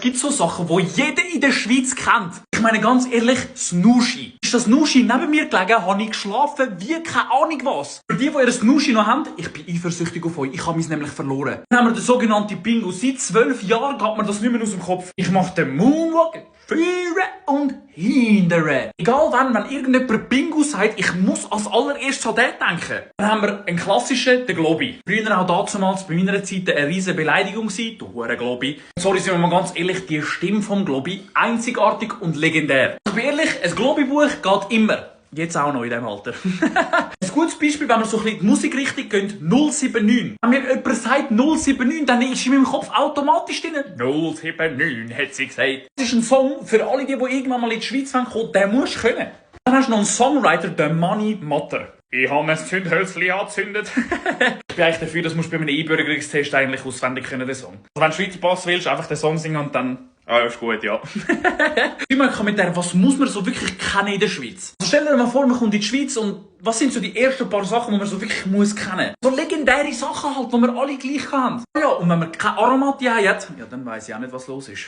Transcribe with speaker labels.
Speaker 1: gibt es so Sachen, die jeder in der Schweiz kennt. Ich meine ganz ehrlich, Snuschi. Ist das Snuschi neben mir gelegen, habe ich geschlafen wie keine Ahnung was. Für die ihr Snuschi noch habt, ich bin eifersüchtig auf euch. Ich habe mich nämlich verloren. Dann haben wir den sogenannten Bingo. Seit 12 Jahren geht mir das nicht mehr aus dem Kopf. Ich mache den Moonwalk vorne und hindere. Egal wenn irgendjemand Bingo sagt, ich muss als allererstes an den denken. Dann haben wir einen klassischen, den Globi. Früher auch damals bei meiner Zeit eine riesige Beleidigung gewesen, du hure Globi. Sorry, sind wir mal ganz ehrlich, die Stimme vom Globi, einzigartig und legendär. Ich bin ehrlich, ein Globi-Buch geht immer. Jetzt auch noch in diesem Alter. Ein gutes Beispiel, wenn wir so ein bisschen die Musikrichtung gehen, 079. Wenn mir jemand sagt 079, dann ist in meinem Kopf automatisch drin. 079, hat sie gesagt. Das ist ein Song für alle, die irgendwann mal in die Schweiz kommen, den musst du können. Dann hast du noch einen Songwriter, den Money Matter. Ich habe ein Zündhölzchen angezündet. Ich bin eigentlich dafür, dass du bei einem Einbürgerungstest eigentlich auswendig können, den Song. Also wenn du Schweizer Pass willst, einfach den Song singen und dann... Ah, ist gut, ja. Ich meine, mit der, was muss man so wirklich kennen in der Schweiz? Also stell dir mal vor, man kommt in die Schweiz und was sind so die ersten paar Sachen, die man so wirklich muss kennen? So legendäre Sachen halt, die wir alle gleich haben. Ja, und wenn man keine Aromatie hat, ja, dann weiss ich auch nicht, was los ist.